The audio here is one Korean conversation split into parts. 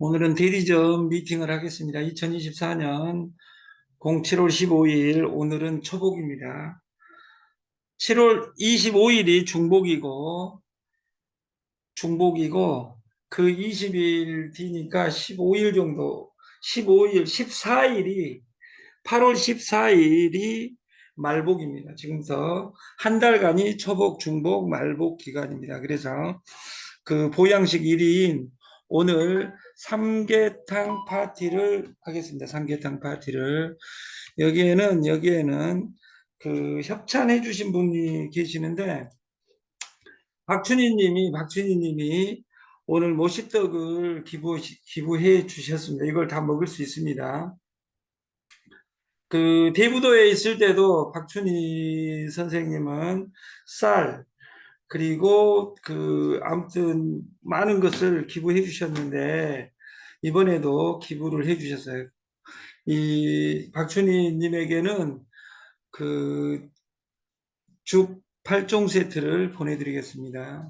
오늘은 대리점 미팅을 하겠습니다. 2024년 07월 15일, 오늘은 초복입니다. 7월 25일이 중복이고, 그 20일 뒤니까 15일 정도, 15일, 14일이, 8월 14일이 말복입니다. 지금부터 한 달간이 초복, 중복, 말복 기간입니다. 그래서 그 보양식 1인 오늘 삼계탕 파티를 하겠습니다. 삼계탕 파티를. 여기에는 그 협찬해 주신 분이 계시는데, 박춘희 님이 오늘 모시떡을 기부해 주셨습니다. 이걸 다 먹을 수 있습니다. 그 대부도에 있을 때도 박춘희 선생님은 쌀, 그리고 그 아무튼 많은 것을 기부해 주셨는데, 이번에도 기부를 해 주셨어요. 이 박춘희 님에게는 그 죽 8종 세트를 보내드리겠습니다.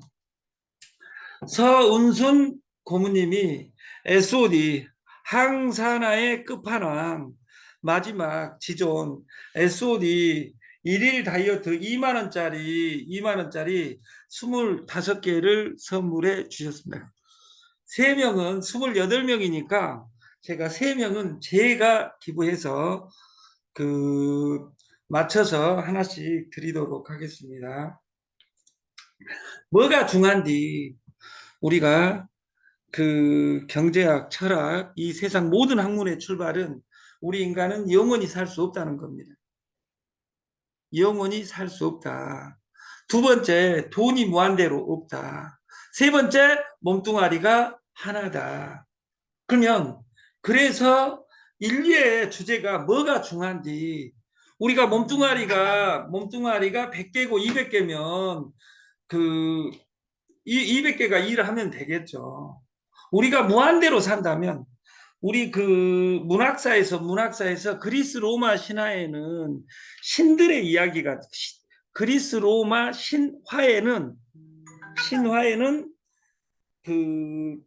서은순 고모님이 SOD 항산화의 끝판왕 마지막 지존 SOD 일일 다이어트 2만 원짜리 25개를 선물해 주셨습니다. 3명은 28명이니까 제가 3명은 제가 기부해서 그 맞춰서 하나씩 드리도록 하겠습니다. 뭐가 중요한지, 우리가 그 경제학, 철학, 이 세상 모든 학문의 출발은 우리 인간은 영원히 살 수 없다는 겁니다. 영원히 살 수 없다. 두 번째, 돈이 무한대로 없다. 세 번째, 몸뚱아리가 하나다. 그러면 그래서 인류의 주제가 뭐가 중요한지, 우리가 몸뚱아리가 100개고 200개면 그 200개가 일을 하면 되겠죠. 우리가 무한대로 산다면, 우리 그 문학사에서 그리스 로마 신화에는 신들의 이야기가, 그리스 로마 신화에는 그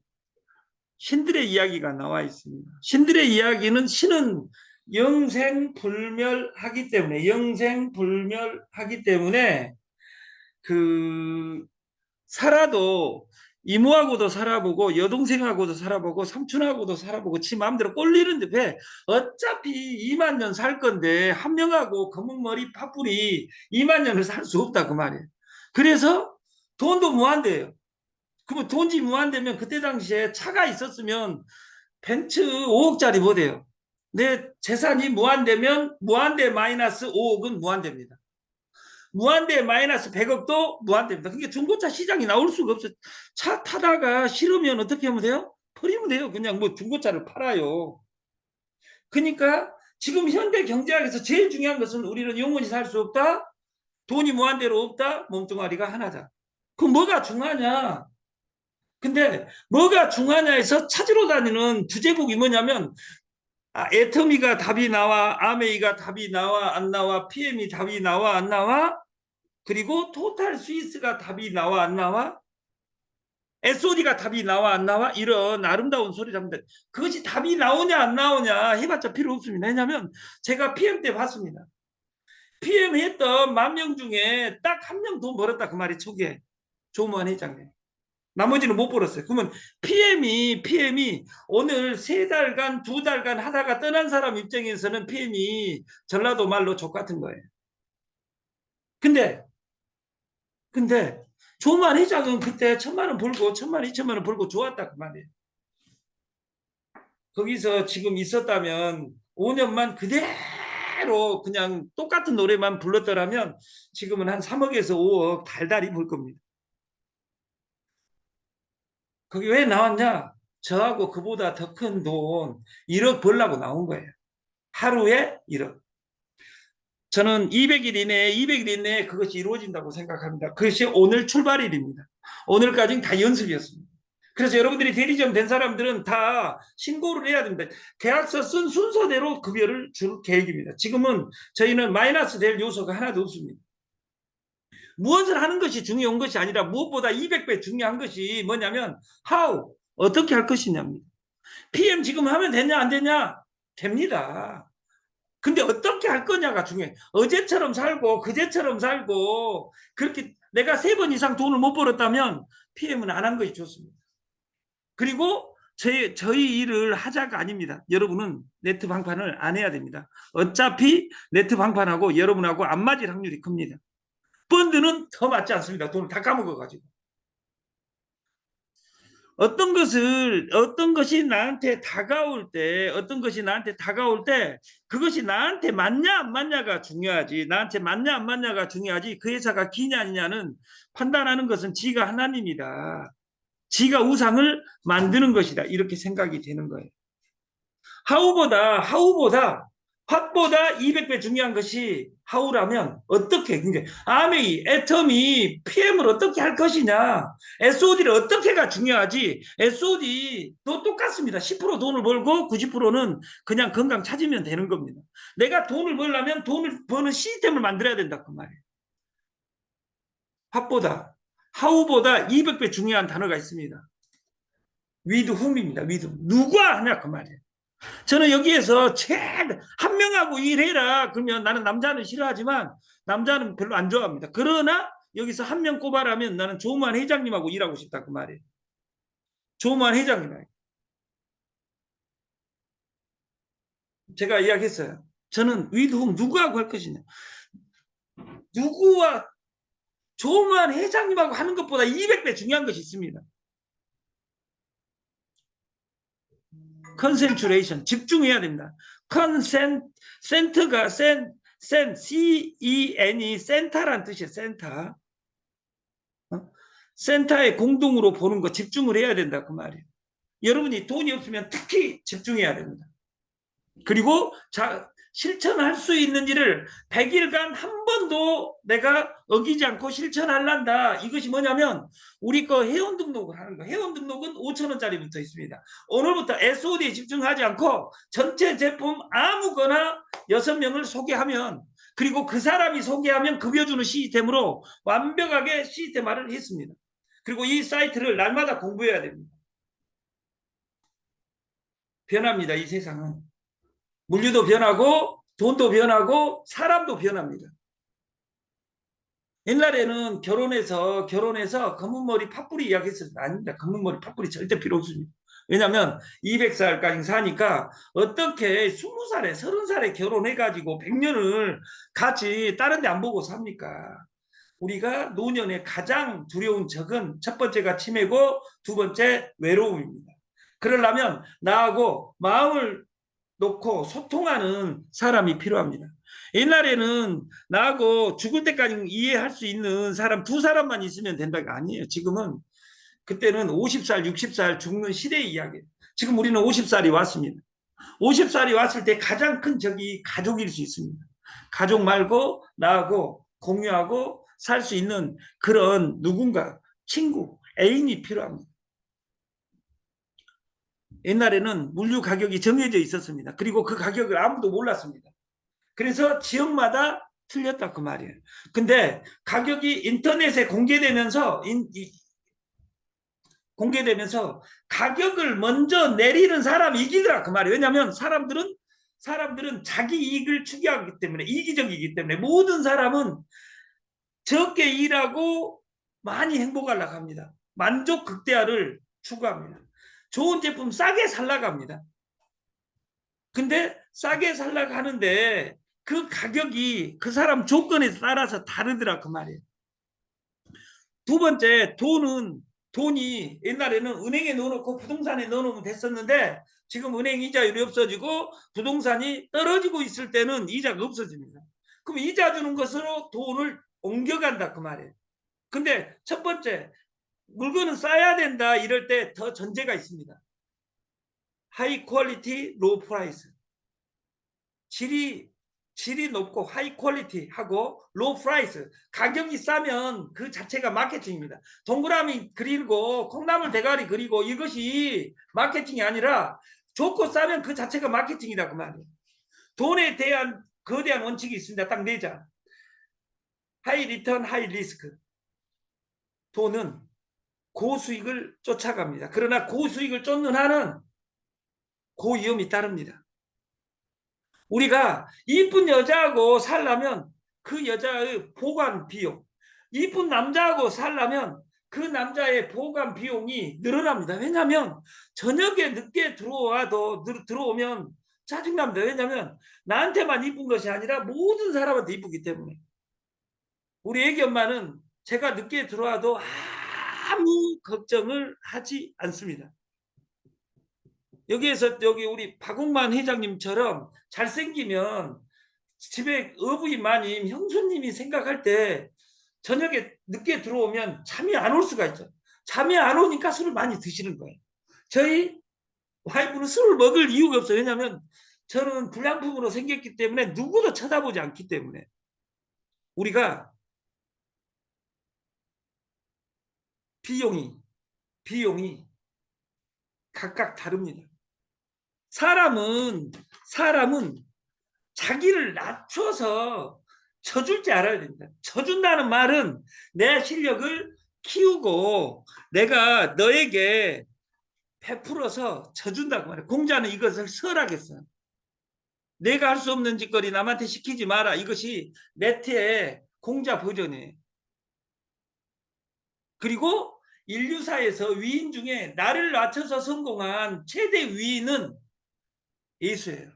신들의 이야기가 나와 있습니다. 신들의 이야기는, 신은 영생불멸하기 때문에 그 살아도, 이모하고도 살아보고 여동생하고도 살아보고 삼촌하고도 살아보고 지 마음대로 꼴리는데 왜, 어차피 2만 년 살 건데 한 명하고 검은머리 파뿌리 2만 년을 살 수 없다 그 말이에요. 그래서 돈도 무한대예요. 그러면 돈이 무한대면 그때 당시에 차가 있었으면 벤츠 5억짜리 못 해요. 내 재산이 무한대면 무한대 마이너스 5억은 무한대입니다. 무한대 마이너스 100억도 무한대입니다. 그러니까 중고차 시장이 나올 수가 없어요. 차 타다가 싫으면 어떻게 하면 돼요? 버리면 돼요. 그냥 뭐 중고차를 팔아요. 그러니까 지금 현대 경제학에서 제일 중요한 것은, 우리는 영원히 살 수 없다, 돈이 무한대로 없다, 몸뚱아리가 하나다. 그럼 뭐가 중요하냐? 근데 뭐가 중요하냐에서 찾으러 다니는 주제곡이 뭐냐면, 애터미가 답이 나와, 아메이가 답이 나와 안 나와, PM이 답이 나와 안 나와, 그리고 토탈 스위스가 답이 나와 안 나와, SOD가 답이 나와 안 나와, 이런 아름다운 소리를 합니다. 그것이 답이 나오냐 안 나오냐 해봤자 필요 없습니다. 왜냐하면 제가 PM 때 봤습니다. PM 했던 10,000명 중에 딱 한 명 돈 벌었다 그 말이 초기에 조무한 회장님. 나머지는 못 벌었어요. 그러면 PM이 오늘 3달간 2달간 하다가 떠난 사람 입장에서는 PM이 전라도 말로 족 같은 거예요. 근데 조만 회장은 그때 1,000만 원 벌고 1,000만 원, 2,000만 원 벌고 좋았다 그 말이에요. 거기서 지금 있었다면 5년만 그대로 그냥 똑같은 노래만 불렀더라면 지금은 한 3억에서 5억 달달이 벌 겁니다. 거기 왜 나왔냐? 저하고 그보다 더 큰 돈 1억 벌라고 나온 거예요. 하루에 1억. 저는 200일 이내에 그것이 이루어진다고 생각합니다. 그것이 오늘 출발일입니다. 오늘까지는 다 연습이었습니다. 그래서 여러분들이 대리점 된 사람들은 다 신고를 해야 됩니다. 계약서 쓴 순서대로 급여를 줄 계획입니다. 지금은 저희는 마이너스 될 요소가 하나도 없습니다. 무엇을 하는 것이 중요한 것이 아니라 무엇보다 200배 중요한 것이 뭐냐면, how, 어떻게 할 것이냐입니다. PM 지금 하면 되냐 안 되냐? 됩니다. 근데 어떻게 할 거냐가 중요해. 어제처럼 살고 그제처럼 살고 그렇게 내가 3번 이상 돈을 못 벌었다면 PM은 안 한 것이 좋습니다. 그리고 저희 일을 하자가 아닙니다. 여러분은 네트 방판을 안 해야 됩니다. 어차피 네트 방판하고 여러분하고 안 맞을 확률이 큽니다. 펀드는 더 맞지 않습니다. 돈을 다 까먹어가지고. 어떤 것이 나한테 다가올 때, 그것이 나한테 맞냐, 안 맞냐가 중요하지. 나한테 맞냐, 안 맞냐가 중요하지. 그 회사가 기냐, 아니냐는 판단하는 것은 지가 하나님이다. 지가 우상을 만드는 것이다. 이렇게 생각이 되는 거예요. 하우보다 팟보다 200배 중요한 것이 하우라면 어떻게 그러니까 애텀이 PM을 어떻게 할 것이냐, SOD를 어떻게가 중요하지. SOD도 똑같습니다. 10% 돈을 벌고 90%는 그냥 건강 찾으면 되는 겁니다. 내가 돈을 벌려면 돈을 버는 시스템을 만들어야 된다 그 말이에요. 팟보다 하우보다 200배 중요한 단어가 있습니다. 위드 훔입니다. 위드 누가 하냐 그 말이에요. 저는 여기에서 한 명하고 일해라 그러면 나는 남자는 싫어하지만 남자는 별로 안 좋아합니다. 그러나 여기서 한 명 꼽아라면 나는 조만 회장님하고 일하고 싶다 그 말이에요. 조만 회장님. 제가 이야기했어요. 저는 위드홈 누구하고 할 것이냐. 누구와 조만 회장님하고 하는 것보다 200배 중요한 것이 있습니다. 컨센트레이션 집중해야 됩니다. 센터가 CEN이 센터란 뜻이에요. 센터. 센터에 공동으로 보는 거 집중을 해야 된다 그 말이에요. 여러분이 돈이 없으면 특히 집중해야 됩니다. 그리고 실천할 수 있는 일을 100일간 한 번도 내가 어기지 않고 실천할란다. 이것이 뭐냐면 우리 거 회원 등록을 하는 거. 회원 등록은 5,000원짜리부터 있습니다. 오늘부터 SOD에 집중하지 않고 전체 제품 아무거나 6명을 소개하면, 그리고 그 사람이 소개하면 급여주는 시스템으로 완벽하게 시스템화를 했습니다. 그리고 이 사이트를 날마다 공부해야 됩니다. 변합니다. 이 세상은. 물류도 변하고 돈도 변하고 사람도 변합니다. 옛날에는 결혼해서 검은머리 팥뿌리 이야기했습니다. 아닙니다. 검은머리 팥뿌리 절대 필요 없습니다. 왜냐하면 200살까지 사니까 어떻게 20살에 30살에 결혼해가지고 100년을 같이 다른 데 안 보고 삽니까? 우리가 노년에 가장 두려운 적은 첫 번째가 치매고 두 번째 외로움입니다. 그러려면 나하고 마음을 놓고 소통하는 사람이 필요합니다. 옛날에는 나하고 죽을 때까지 이해할 수 있는 사람 2사람만 있으면 된다가 아니에요. 지금은, 그때는 50살, 60살 죽는 시대의 이야기예요. 지금 우리는 50살이 왔습니다. 50살이 왔을 때 가장 큰 적이 가족일 수 있습니다. 가족 말고 나하고 공유하고 살 수 있는 그런 누군가, 친구, 애인이 필요합니다. 옛날에는 물류 가격이 정해져 있었습니다. 그리고 그 가격을 아무도 몰랐습니다. 그래서 지역마다 틀렸다 그 말이에요. 근데 가격이 인터넷에 공개되면서 가격을 먼저 내리는 사람이 이기더라 그 말이에요. 왜냐하면 사람들은 자기 이익을 추구하기 때문에, 이기적이기 때문에 모든 사람은 적게 일하고 많이 행복하려고 합니다. 만족 극대화를 추구합니다. 좋은 제품 싸게 살라고 합니다. 근데 싸게 살라고 하는데 그 가격이 그 사람 조건에 따라서 다르더라 그 말이에요. 두 번째, 돈이 옛날에는 은행에 넣어놓고 부동산에 넣어놓으면 됐었는데 지금 은행 이자율이 없어지고 부동산이 떨어지고 있을 때는 이자가 없어집니다. 그럼 이자 주는 것으로 돈을 옮겨간다 그 말이에요. 근데 첫 번째, 물건은 싸야 된다 이럴 때 더 전제가 있습니다. 하이 퀄리티, 로우 프라이스. 질이 높고 하이 퀄리티 하고 로우 프라이스, 가격이 싸면 그 자체가 마케팅입니다. 동그라미 그리고 콩나물 대가리 그리고 이것이 마케팅이 아니라 좋고 싸면 그 자체가 마케팅이다 그 말이에요. 돈에 대한 거대한 원칙이 있습니다. 딱 4자. 하이 리턴 하이 리스크. 돈은 고수익을 쫓아갑니다. 그러나 고수익을 쫓는 한은 그 위험이 따릅니다. 우리가 이쁜 여자하고 살려면 그 여자의 보관 비용, 이쁜 남자하고 살려면 그 남자의 보관 비용이 늘어납니다. 왜냐하면 저녁에 늦게 들어오면 짜증납니다. 왜냐하면 나한테만 이쁜 것이 아니라 모든 사람한테 이쁘기 때문에. 우리 애기 엄마는 제가 늦게 들어와도 아무 걱정을 하지 않습니다. 여기 우리 박웅만 회장님처럼 잘생기면 집에 어부인 마님 형수님이 생각할 때 저녁에 늦게 들어오면 잠이 안 올 수가 있죠. 잠이 안 오니까 술을 많이 드시는 거예요. 저희 와이프는 술을 먹을 이유가 없어요. 왜냐하면 저는 불량품으로 생겼기 때문에 누구도 쳐다보지 않기 때문에. 우리가 비용이 각각 다릅니다. 사람은 자기를 낮춰서 쳐줄 줄 알아야 됩니다. 쳐준다는 말은 내 실력을 키우고 내가 너에게 베풀어서 쳐준다고 말해요. 공자는 이것을 설하겠어요. 내가 할 수 없는 짓거리 남한테 시키지 마라. 이것이 네트의 공자 버전이에요. 그리고 인류사에서 위인 중에 나를 낮춰서 성공한 최대 위인은 예수예요.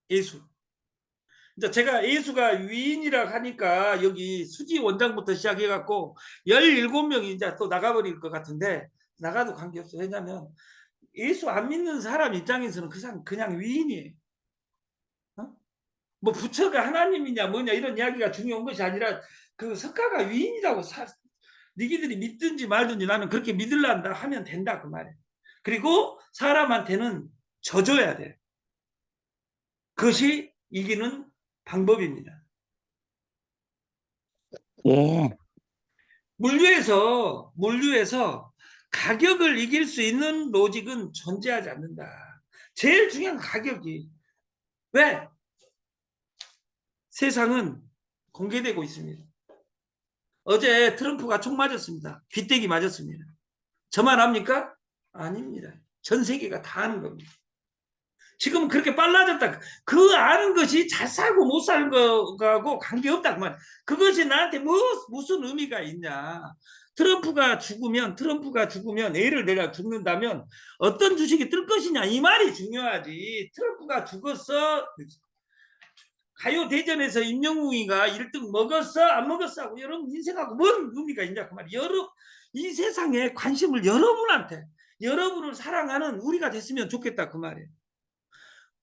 예수. 제가 예수가 위인이라고 하니까 여기 수지 원장부터 시작해갖고 17명이 이제 또 나가버릴 것 같은데 나가도 관계없어요. 왜냐하면 예수 안 믿는 사람 입장에서는 그냥 위인이에요. 어? 뭐 부처가 하나님이냐 뭐냐 이런 이야기가 중요한 것이 아니라 그 석가가 위인이라고 니기들이 믿든지 말든지 나는 그렇게 믿을란다 하면 된다 그 말이에요. 그리고 사람한테는 져줘야 돼. 그것이 이기는 방법입니다. 예, 물류에서 가격을 이길 수 있는 로직은 존재하지 않는다. 제일 중요한 가격이. 왜? 세상은 공개되고 있습니다. 어제 트럼프가 총 맞았습니다. 귀때기 맞았습니다. 저만 합니까? 아닙니다. 전 세계가 다 아는 겁니다. 지금 그렇게 빨라졌다. 그 아는 것이 잘 살고 못 사는 거하고 관계없다. 그만. 그것이 나한테 무슨 의미가 있냐. 트럼프가 죽으면 애를 내가 죽는다면 어떤 주식이 뜰 것이냐 이 말이 중요하지. 트럼프가 죽었어. 가요대전에서 임영웅이가 1등 먹었어 안 먹었어 하고 여러분 인생하고 뭔 의미가 있냐 그 말이야. 이 세상에 관심을 여러분을 사랑하는 우리가 됐으면 좋겠다 그 말이에요.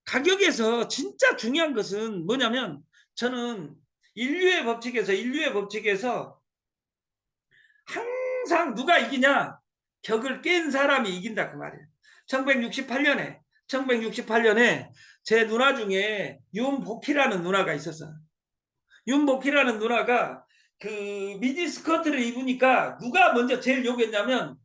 가격에서 진짜 중요한 것은 뭐냐면 저는 인류의 법칙에서 항상 누가 이기냐? 격을 깬 사람이 이긴다 그 말이에요. 1968년에 제 누나 중에 윤복희라는 누나가 있었어요. 윤복희라는 누나가 그 미니스커트를 입으니까 누가 먼저 제일 욕했냐면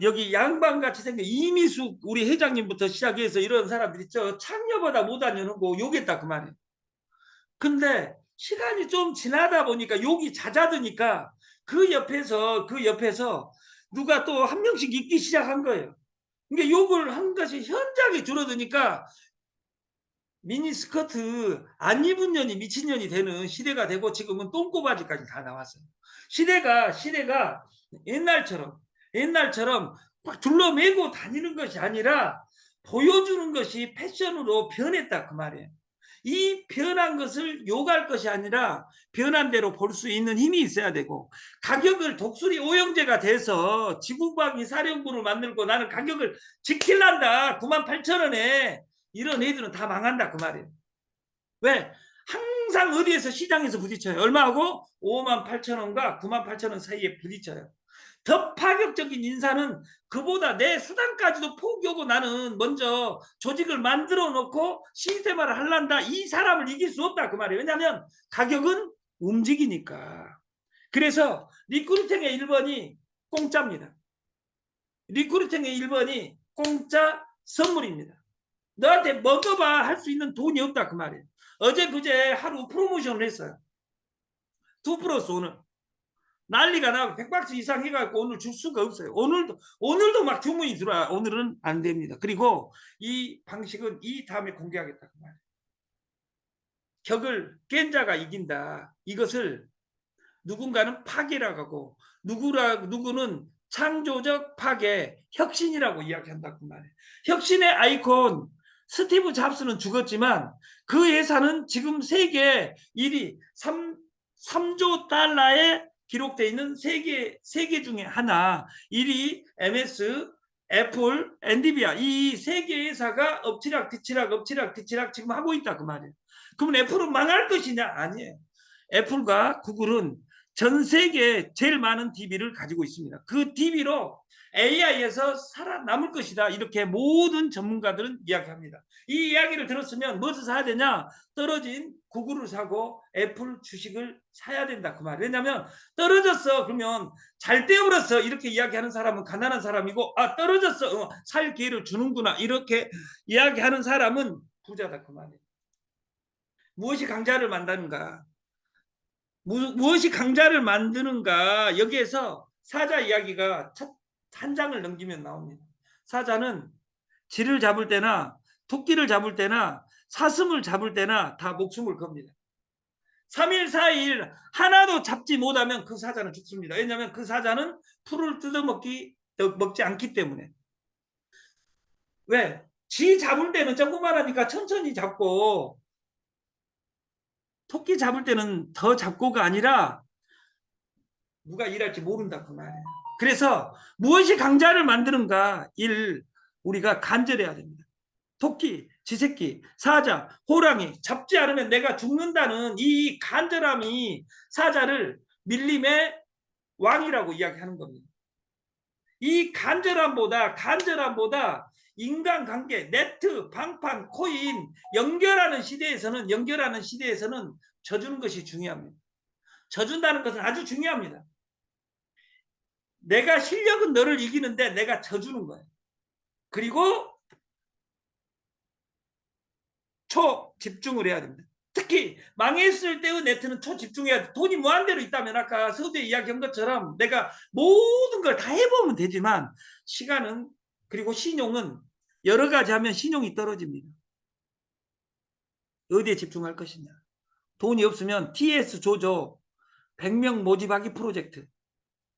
여기 양반같이 생긴 이미숙 우리 회장님부터 시작해서 이런 사람들이 창녀보다 못하냐는 거 욕했다 그 말이에요. 근데 시간이 좀 지나다 보니까 욕이 잦아드니까 그 옆에서 누가 또 한 명씩 있기 시작한 거예요. 그러니까 욕을 한 것이 현저하게 줄어드니까 미니스커트 안 입은 년이 미친년이 되는 시대가 되고 지금은 똥꼬바지까지 다 나왔어요. 시대가 옛날처럼 막 둘러매고 다니는 것이 아니라 보여주는 것이 패션으로 변했다 그 말이에요. 이 변한 것을 욕할 것이 아니라 변한 대로 볼 수 있는 힘이 있어야 되고 가격을 독수리 오형제가 돼서 지구과학이 사령부를 만들고 나는 가격을 지킬란다 98,000원에 이런 애들은 다 망한다 그 말이에요. 왜? 항상 어디에서 시장에서 부딪혀요. 얼마하고? 58,000원과 98,000원 사이에 부딪혀요. 더 파격적인 인사는 그보다 내 수단까지도 포기하고 나는 먼저 조직을 만들어 놓고 시스템화를 할란다. 이 사람을 이길 수 없다 그 말이에요. 왜냐하면 가격은 움직이니까. 그래서 리크루팅의 1번이 공짜입니다. 리크루팅의 1번이 공짜 선물입니다. 너한테 먹어봐 할 수 있는 돈이 없다 그 말이에요. 어제 그제 하루 프로모션을 했어요. 2+1 난리가 나고 100박스 이상 해갖고 오늘 줄 수가 없어요. 오늘도 막 주문이 들어와. 오늘은 안 됩니다. 그리고 이 방식은 이 다음에 공개하겠다 그 말이에요. 격을 깬 자가 이긴다. 이것을 누군가는 파괴라고 하고 누구는 창조적 파괴, 혁신이라고 이야기한다 그 말이에요. 혁신의 아이콘 스티브 잡스는 죽었지만 그 회사는 지금 세계 1위 3조 달러에 기록되어 있는 세계 중에 하나 1위 MS, 애플, 엔비디아 이 세 개 회사가 엎치락 지금 하고 있다 그 말이에요. 그러면 애플은 망할 것이냐? 아니에요. 애플과 구글은 전 세계에 제일 많은 DB를 가지고 있습니다. 그 DB로 AI에서 살아남을 것이다. 이렇게 모든 전문가들은 이야기합니다. 이 이야기를 들었으면 무엇을 사야 되냐? 떨어진 구글을 사고 애플 주식을 사야 된다. 그 말. 왜냐하면 떨어졌어. 그러면 잘 떼어버렸어. 이렇게 이야기하는 사람은 가난한 사람이고 떨어졌어. 살 기회를 주는구나. 이렇게 이야기하는 사람은 부자다. 그 말이에요. 무엇이 강자를 만드는가? 무엇이 강자를 만드는가? 여기에서 사자 이야기가 첫 한 장을 넘기면 나옵니다. 사자는 쥐를 잡을 때나 토끼를 잡을 때나 사슴을 잡을 때나 다 목숨을 겁니다. 3일 4일 하나도 잡지 못하면 그 사자는 죽습니다. 왜냐하면 그 사자는 풀을 먹지 않기 때문에. 왜? 쥐 잡을 때는 조그만하니까 천천히 잡고 토끼 잡을 때는 더 잡고가 아니라 누가 일할지 모른다 그 말이에요. 그래서 무엇이 강자를 만드는가 우리가 간절해야 됩니다. 토끼, 쥐새끼, 사자, 호랑이 잡지 않으면 내가 죽는다는 이 간절함이 사자를 밀림의 왕이라고 이야기하는 겁니다. 이 간절함보다 인간관계, 네트, 방판, 코인 연결하는 시대에서는 져주는 것이 중요합니다. 져준다는 것은 아주 중요합니다. 내가 실력은 너를 이기는데 내가 져주는 거예요. 그리고 초집중을 해야 됩니다. 특히 망했을 때의 네트는 초집중해야 돼. 돈이 무한대로 있다면 아까 서두에 이야기한 것처럼 내가 모든 걸 다 해보면 되지만 시간은 그리고 신용은 여러 가지 하면 신용이 떨어집니다. 어디에 집중할 것이냐. 돈이 없으면 TS 조조 100명 모집하기 프로젝트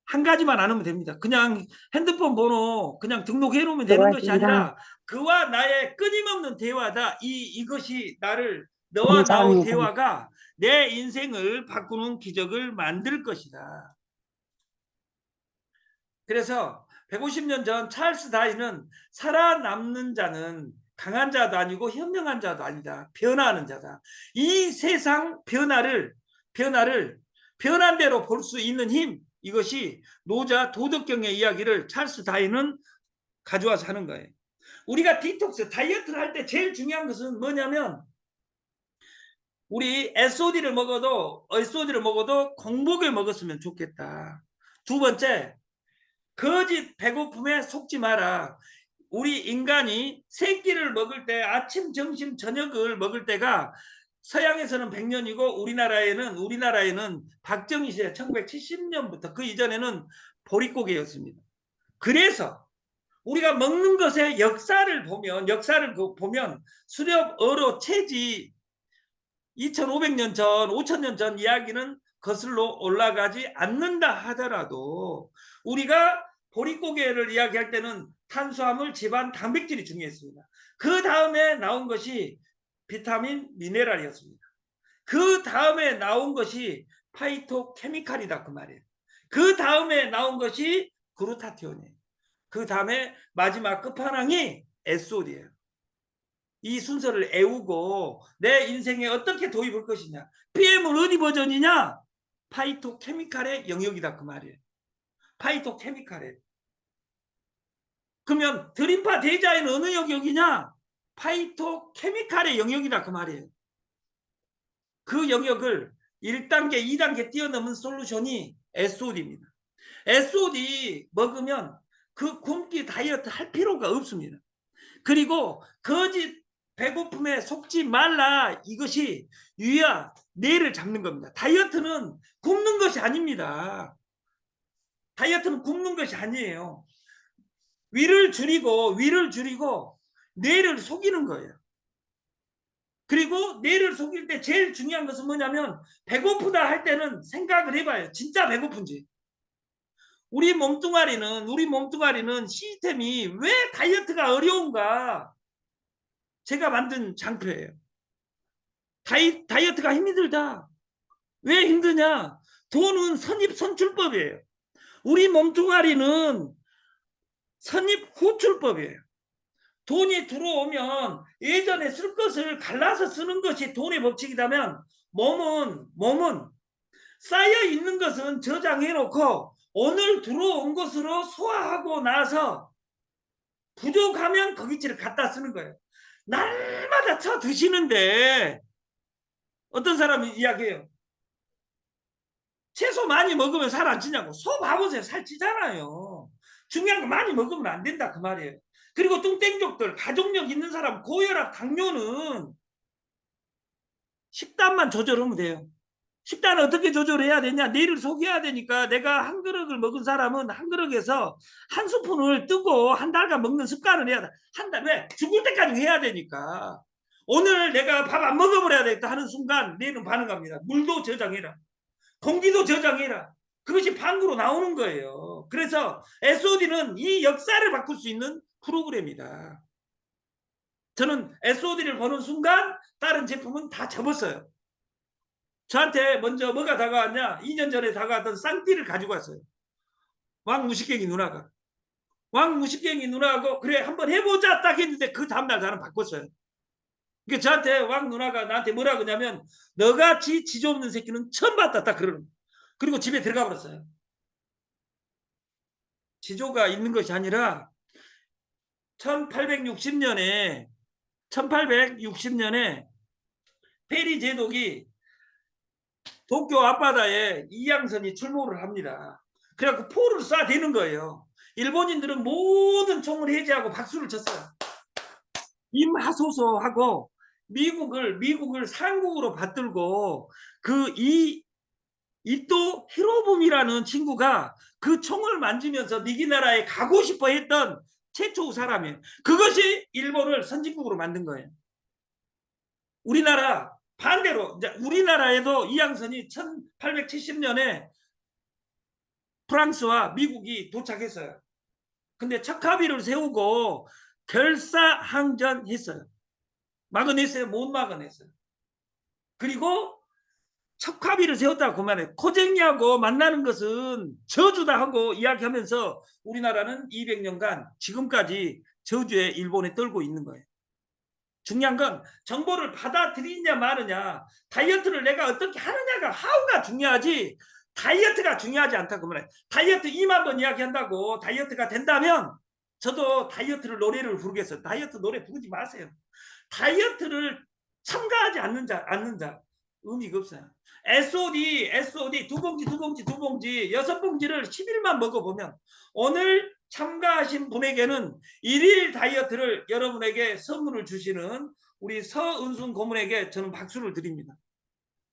한 가지만 안 하면 됩니다. 그냥 핸드폰 번호 그냥 등록해 놓으면 되는 것이 아니라 그와 나의 끊임없는 대화다. 이것이 너와 나의 대화가 내 인생을 바꾸는 기적을 만들 것이다. 그래서 150년 전 찰스 다윈은 살아남는 자는 강한 자도 아니고 현명한 자도 아니다. 변화하는 자다. 이 세상 변화를 변한 대로 볼 수 있는 힘 이것이 노자 도덕경의 이야기를 찰스 다윈은 가져와서 하는 거예요. 우리가 디톡스 다이어트를 할 때 제일 중요한 것은 뭐냐면 우리 SOD를 먹어도 공복에 먹었으면 좋겠다. 두 번째 거짓 배고픔에 속지 마라. 우리 인간이 세 끼를 먹을 때 아침, 점심, 저녁을 먹을 때가 서양에서는 100년이고 우리나라에는 박정희 시대 1970년부터 그 이전에는 보릿고개였습니다. 그래서 우리가 먹는 것의 역사를 보면 수렵, 어로, 채지 2500년 전, 5000년 전 이야기는 거슬러 올라가지 않는다 하더라도 우리가 보릿고개를 이야기할 때는 탄수화물, 지방, 단백질이 중요했습니다. 그 다음에 나온 것이 비타민, 미네랄이었습니다. 그 다음에 나온 것이 파이토케미칼이다 그 말이에요. 그 다음에 나온 것이 그루타티온이에요. 그 다음에 마지막 끝판왕이 SOD예요. 이 순서를 애우고 내 인생에 어떻게 도입할 것이냐. PM은 어디 버전이냐? 파이토케미칼의 영역이다 그 말이에요. 파이토케미칼에. 그러면 드림파 대자에는 어느 영역이냐? 파이토케미칼의 영역이다 그 말이에요. 그 영역을 1단계, 2단계 뛰어넘은 솔루션이 SOD입니다. SOD 먹으면 그 굶기 다이어트 할 필요가 없습니다. 그리고 거짓 배고픔에 속지 말라. 이것이 뇌를 잡는 겁니다. 다이어트는 굶는 것이 아닙니다. 다이어트는 굶는 것이 아니에요. 위를 줄이고 뇌를 속이는 거예요. 그리고 뇌를 속일 때 제일 중요한 것은 뭐냐면 배고프다 할 때는 생각을 해봐요. 진짜 배고픈지. 우리 몸뚱아리는 시스템이 왜 다이어트가 어려운가 제가 만든 장표예요. 다이어트가 힘들다. 왜 힘드냐? 돈은 선입선출법이에요. 우리 몸뚱아리는 선입후출법이에요. 돈이 들어오면 예전에 쓸 것을 갈라서 쓰는 것이 돈의 법칙이라면 몸은 쌓여 있는 것은 저장해 놓고 오늘 들어온 것으로 소화하고 나서 부족하면 거기치를 갖다 쓰는 거예요. 날마다 쳐 드시는데 어떤 사람이 이야기해요. 채소 많이 먹으면 살 안 찌냐고. 소 봐보세요. 살 찌잖아요. 중요한 거 많이 먹으면 안 된다 그 말이에요. 그리고 뚱땡족들 가족력 있는 사람 고혈압 당뇨는 식단만 조절하면 돼요. 식단을 어떻게 조절해야 되냐? 뇌를 속여야 되니까 내가 한 그릇을 먹은 사람은 한 그릇에서 한 스푼을 뜨고 한 달간 먹는 습관을 해야 돼. 한 달, 왜? 죽을 때까지 해야 되니까. 오늘 내가 밥 안 먹어버려야 되겠다 하는 순간 뇌는 반응합니다. 물도 저장해라. 공기도 저장해라. 그것이 방구로 나오는 거예요. 그래서 SOD는 이 역사를 바꿀 수 있는 프로그램이다. 저는 SOD를 보는 순간 다른 제품은 다 접었어요. 저한테 먼저 뭐가 다가왔냐? 2년 전에 다가왔던 쌍띠를 가지고 왔어요. 왕무식갱이 누나가. 왕무식갱이 누나하고 그래 한번 해보자 딱 했는데 그 다음날 나는 바꿨어요. 그러니까 저한테 왕 누나가 나한테 뭐라 그러냐면 너같이 지조 없는 새끼는 처음 봤다 딱 그러는 거예요. 그리고 집에 들어가 버렸어요. 지조가 있는 것이 아니라 1860년에 페리 제독이 도쿄 앞바다에 이양선이 출몰을 합니다. 그래갖고 포를 쏴대는 거예요. 일본인들은 모든 총을 해제하고 박수를 쳤어요. 임하소서 하고 미국을 상국으로 받들고 그 이또 히로부미라는 친구가 그 총을 만지면서 니기 나라에 가고 싶어 했던 최초 사람이에요. 그것이 일본을 선진국으로 만든 거예요. 우리나라 반대로 우리나라에도 이양선이 1870년에 프랑스와 미국이 도착했어요. 근데 척합의를 세우고 결사항전했어요. 막아냈어요? 못 막아냈어요. 그리고 척합의를 세웠다고 그만해. 코쟁이하고 만나는 것은 저주다 하고 이야기하면서 우리나라는 200년간 지금까지 저주에 일본에 떨고 있는 거예요. 중요한 건 정보를 받아들이냐 마느냐, 다이어트를 내가 어떻게 하느냐가 하우가 중요하지 다이어트가 중요하지 않다 그 말이에요. 다이어트 2만 번 이야기한다고 다이어트가 된다면 저도 다이어트를 노래를 부르겠어요. 다이어트 노래 부르지 마세요. 다이어트를 참가하지 않는 자 의미가 없어요. SOD 두 봉지 6봉지를 10일만 먹어보면 오늘 참가하신 분에게는 1일 다이어트를 여러분에게 선물을 주시는 우리 서은순 고문에게 저는 박수를 드립니다.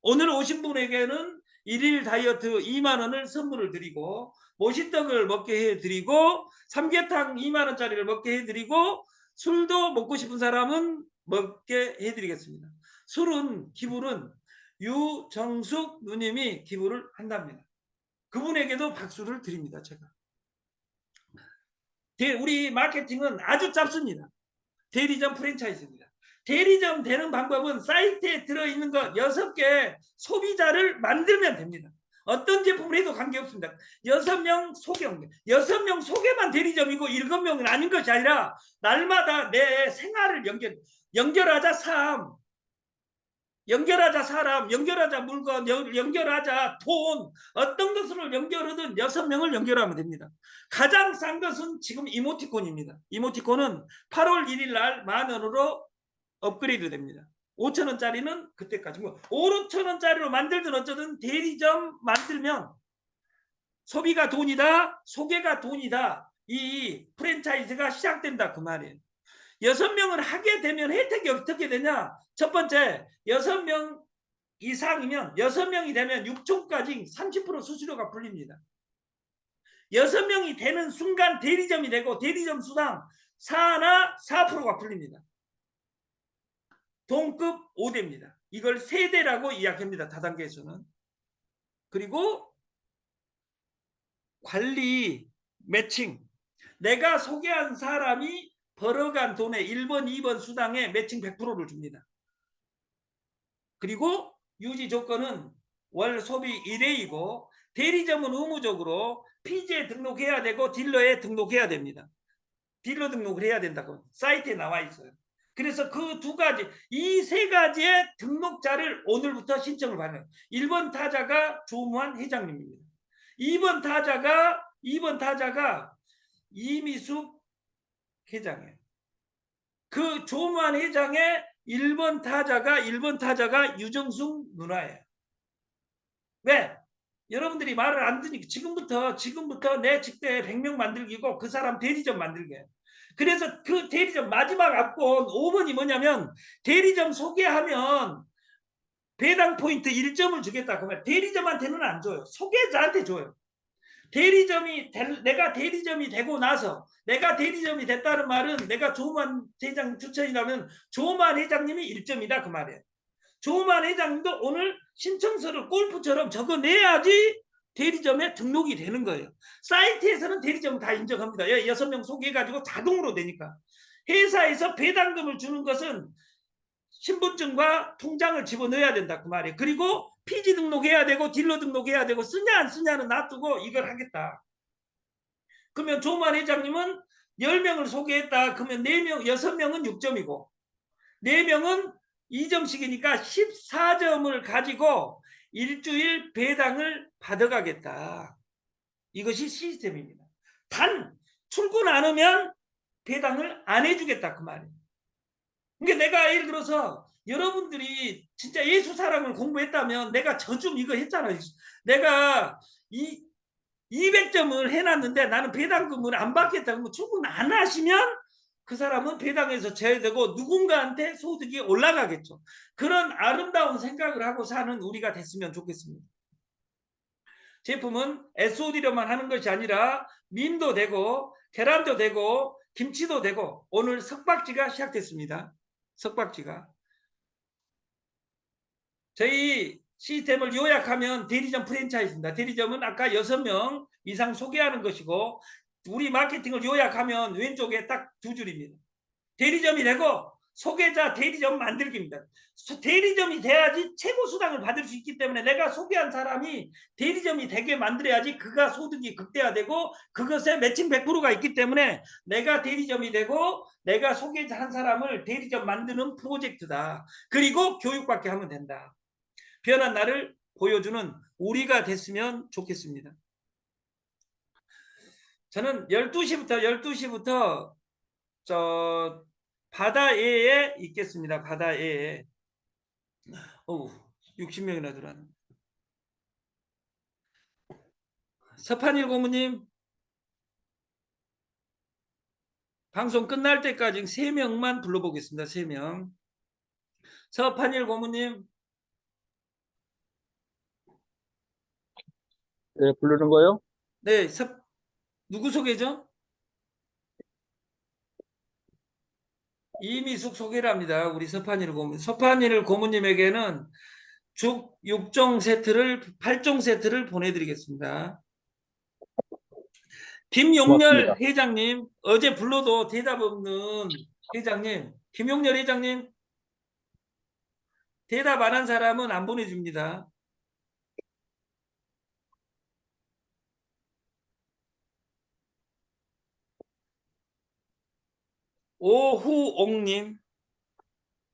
오늘 오신 분에게는 1일 다이어트 2만 원을 선물을 드리고 모시떡을 먹게 해드리고 삼계탕 2만 원짜리를 먹게 해드리고 술도 먹고 싶은 사람은 먹게 해드리겠습니다. 술은 기부는 유정숙 누님이 기부를 한답니다. 그분에게도 박수를 드립니다. 제가. 우리 마케팅은 아주 짧습니다. 대리점 프랜차이즈입니다. 대리점 되는 방법은 사이트에 들어있는 것 6개 소비자를 만들면 됩니다. 어떤 제품을 해도 관계없습니다. 6명 소개, 6명 소개만 대리점이고 7명은 아닌 것이 아니라 날마다 내 생활을 연결하자 삶, 연결하자 사람, 연결하자 물건, 연결하자 돈, 어떤 것으로 연결하든 6명을 연결하면 됩니다. 가장 싼 것은 지금 이모티콘입니다. 이모티콘은 8월 1일 날 10,000원으로 업그레이드 됩니다. 5,000원짜리는 그때까지 5,000원짜리로 만들든 어쩌든 대리점 만들면 소비가 돈이다, 소개가 돈이다, 이 프랜차이즈가 시작된다 그 말이에요. 6명을 하게 되면 혜택이 어떻게 되냐? 첫 번째, 6명 이상이면 6명이 되면 6촌까지 30% 수수료가 풀립니다. 6명이 되는 순간 대리점이 되고 대리점 수당 4나 4%가 풀립니다. 동급 5대입니다. 이걸 세대라고 이야기합니다. 다단계에서는. 그리고 관리 매칭. 내가 소개한 사람이 벌어간 돈의 1번, 2번 수당에 매칭 100%를 줍니다. 그리고 유지 조건은 월 소비 1회이고 대리점은 의무적으로 피지에 등록해야 되고 딜러에 등록해야 됩니다. 딜러 등록을 해야 된다고 사이트에 나와 있어요. 그래서 그 두 가지, 이 세 가지의 등록자를 오늘부터 신청을 받아요. 1번 타자가 조무한 회장님입니다. 2번 타자가 이미숙 회장이에요. 그 조무한 회장의 1번 타자가 유정숙 누나예요. 왜? 여러분들이 말을 안 듣니까 지금부터 내 직대에 100명 만들기고 그 사람 대리점 만들게. 그래서 그 대리점 마지막 앞권 5번이 뭐냐면 대리점 소개하면 배당 포인트 1점을 주겠다. 그러면 대리점한테는 안 줘요. 소개자한테 줘요. 내가 대리점이 되고 나서 내가 대리점이 됐다는 말은 내가 조만 회장 추천이라면 조만 회장님이 1점이다 그 말이에요. 조만 회장님도 오늘 신청서를 골프처럼 적어내야지 대리점에 등록이 되는 거예요. 사이트에서는 대리점 다 인정합니다. 6명 소개해가지고 자동으로 되니까. 회사에서 배당금을 주는 것은 신분증과 통장을 집어넣어야 된다 그 말이에요. 그리고 피지 등록해야 되고 딜러 등록해야 되고 쓰냐 안 쓰냐는 놔두고 이걸 하겠다. 그러면 조만 회장님은 10명을 소개했다. 그러면 4명, 6명은 6점이고 4명은 2점씩이니까 14점을 가지고 일주일 배당을 받아가겠다. 이것이 시스템입니다. 단 출근 안 하면 배당을 안 해주겠다 그 말이에요. 그러니까 내가 예를 들어서 여러분들이 진짜 예수 사랑을 공부했다면 내가 저좀 이거 했잖아요. 내가 200점을 해놨는데 나는 배당금을 안 받겠다. 그러면 출근 안 하시면 그 사람은 배당에서 제외되고 누군가한테 소득이 올라가겠죠. 그런 아름다운 생각을 하고 사는 우리가 됐으면 좋겠습니다. 제품은 SOD로만 하는 것이 아니라 민도 되고 계란도 되고 김치도 되고 오늘 석박지가 시작됐습니다. 석박지가. 저희 시스템을 요약하면 대리점 프랜차이즈입니다. 대리점은 아까 6명 이상 소개하는 것이고 우리 마케팅을 요약하면 왼쪽에 딱 2줄입니다. 대리점이 되고 소개자 대리점 만들기입니다. 대리점이 돼야지 최고 수당을 받을 수 있기 때문에 내가 소개한 사람이 대리점이 되게 만들어야지 그가 소득이 극대화되고 그것에 매칭 100%가 있기 때문에 내가 대리점이 되고 내가 소개한 사람을 대리점 만드는 프로젝트다. 그리고 교육받게 하면 된다. 변한 나를 보여주는 우리가 됐으면 좋겠습니다. 저는 12시부터 저 바다에에 있겠습니다. 바다에에. 60명이나 들어왔네. 서판일 고모님 방송 끝날 때까지 3명만 불러보겠습니다. 3명. 서판일 고모님. 네, 부르는 거요? 네, 누구 소개죠? 이미숙 소개를 합니다. 우리 서판일 고모님. 서판일 고모님에게는 죽 6종 세트를 8종 세트를 보내드리겠습니다. 김용렬 고맙습니다. 회장님, 어제 불러도 대답 없는 회장님, 김용렬 회장님, 대답 안 한 사람은 안 보내줍니다. 오후옥님,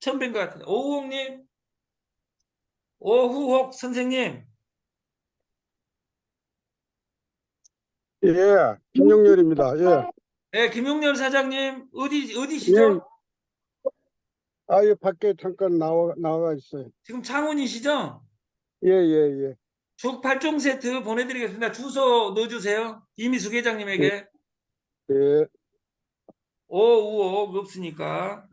처음 뵌 것 같은데, 오후옥님, 오후옥 선생님, 예, 김용렬입니다. 예, 네, 김용렬 사장님, 예, 어디시죠? 예, 밖에 잠깐 나와 있어요. 지금 창원이시죠? 예, 예, 예. 죽 8종 세트 보내드리겠습니다. 주소 넣어주세요. 이미숙 회장님에게. 예. 오후옥 없으니까.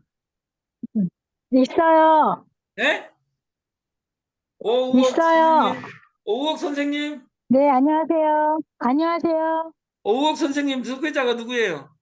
있어요. 네? 오후옥 있어요. 선생님, 오후옥 선생님, 네, 안녕하세요. 안녕하세요. 오옥 선생님, 석회자가 누구예요?